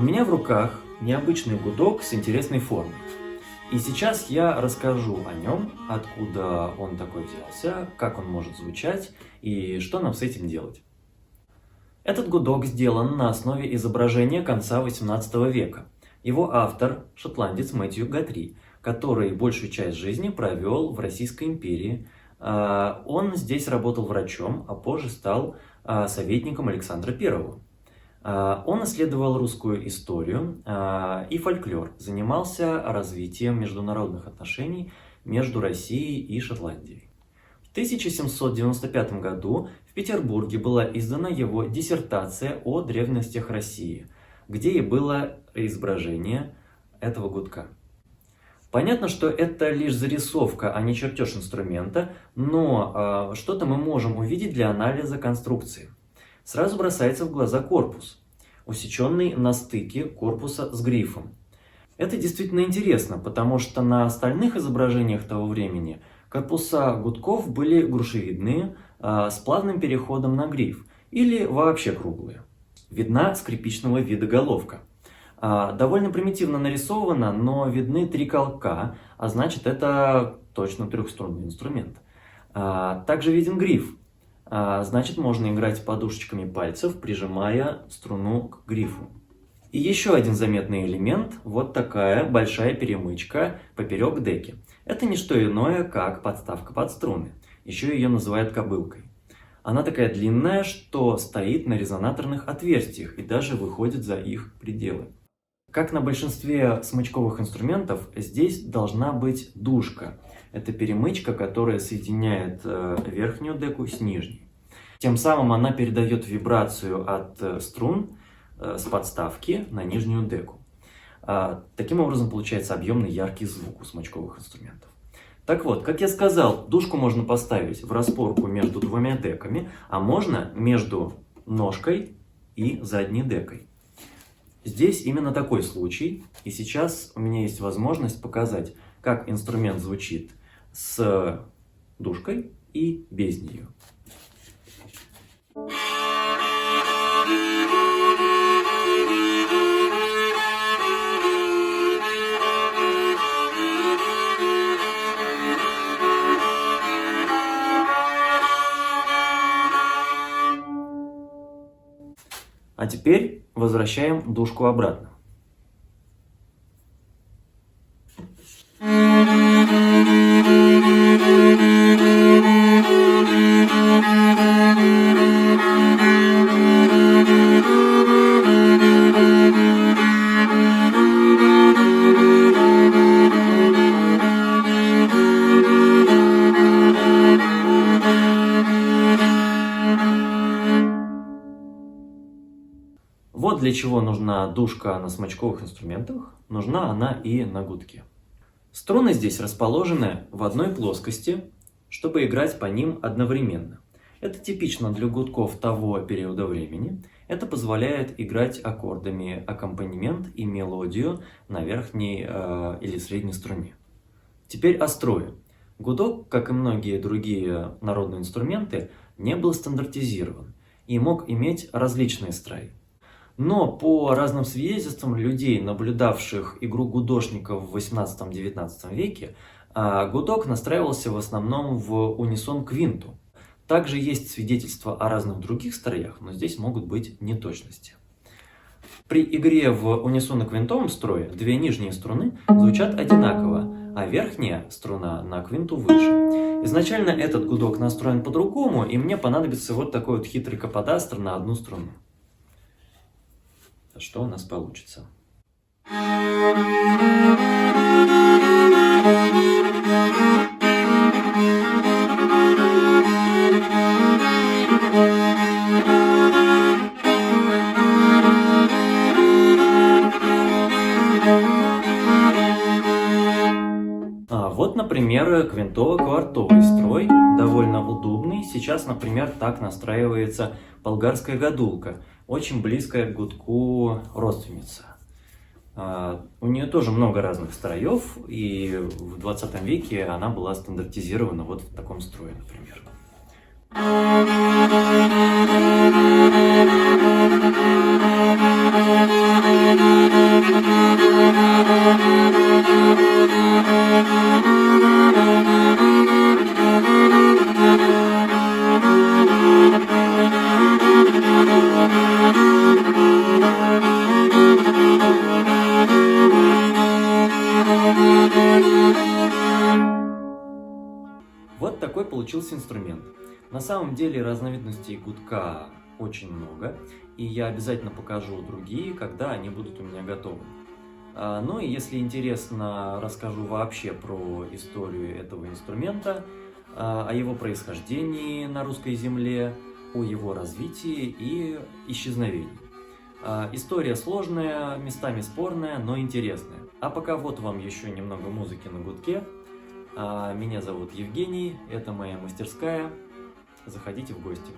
меня в руках необычный гудок с интересной формой. И сейчас я расскажу о нем, откуда он такой взялся, как он может звучать и что нам с этим делать. Этот гудок сделан на основе изображения конца XVIII века. Его автор – шотландец Мэтью Гатри, который большую часть жизни провел в Российской империи. Он здесь работал врачом, а позже стал советником Александра I. Он исследовал русскую историю и фольклор, занимался развитием международных отношений между Россией и Шотландией. В 1795 году в Петербурге была издана его диссертация о древностях России, где и было изображение этого гудка. Понятно, что это лишь зарисовка, а не чертеж инструмента, но что-то мы можем увидеть для анализа конструкции. Сразу бросается в глаза корпус, усеченный на стыке корпуса с грифом. Это действительно интересно, потому что на остальных изображениях того времени корпуса гудков были грушевидные, с плавным переходом на гриф, или вообще круглые. Видна скрипичного вида головка. Довольно примитивно нарисовано, но видны 3 колка, а значит это точно трехструнный инструмент. Также виден гриф. Значит, можно играть подушечками пальцев, прижимая струну к грифу. И еще один заметный элемент – вот такая большая перемычка поперек деки. Это не что иное, как подставка под струны. Еще ее называют кобылкой. Она такая длинная, что стоит на резонаторных отверстиях и даже выходит за их пределы. Как на большинстве смычковых инструментов, здесь должна быть дужка. Это перемычка, которая соединяет верхнюю деку с нижней. Тем самым она передает вибрацию от струн с подставки на нижнюю деку. Таким образом получается объемный яркий звук у смычковых инструментов. Так вот, как я сказал, дужку можно поставить в распорку между 2 деками, а можно между ножкой и задней декой. Здесь именно такой случай, и сейчас у меня есть возможность показать, как инструмент звучит с дужкой и без нее. А теперь возвращаем дужку обратно. Вот для чего нужна дужка на смычковых инструментах, нужна она и на гудке. Струны здесь расположены в одной плоскости, чтобы играть по ним одновременно. Это типично для гудков того периода времени. Это позволяет играть аккордами аккомпанемент и мелодию на верхней или средней струне. Теперь о строе. Гудок, как и многие другие народные инструменты, не был стандартизирован и мог иметь различные строи. Но по разным свидетельствам людей, наблюдавших игру гудошников в XVIII-XIX веке, гудок настраивался в основном в унисон квинту. Также есть свидетельства о разных других строях, но здесь могут быть неточности. При игре в унисонно-квинтовом строе 2 нижние струны звучат одинаково, а верхняя струна на квинту выше. Изначально этот гудок настроен по-другому, и мне понадобится вот такой вот хитрый каподастр на одну струну. Что у нас получится? Вот, например, квинтово-квартовый строй, довольно удобный. Сейчас, например, так настраивается болгарская гадулка, очень близкая к гудку родственница. У нее тоже много разных строев, и в 20 веке она была стандартизирована вот в таком строе, например. получился инструмент. На самом деле разновидностей гудка очень много, и я обязательно покажу другие, когда они будут у меня готовы. Ну и если интересно, расскажу вообще про историю этого инструмента, о его происхождении на русской земле, о его развитии и исчезновении. История сложная, местами спорная, но интересная. А пока вот вам еще немного музыки на гудке. Меня зовут Евгений, это моя мастерская. Заходите в гости.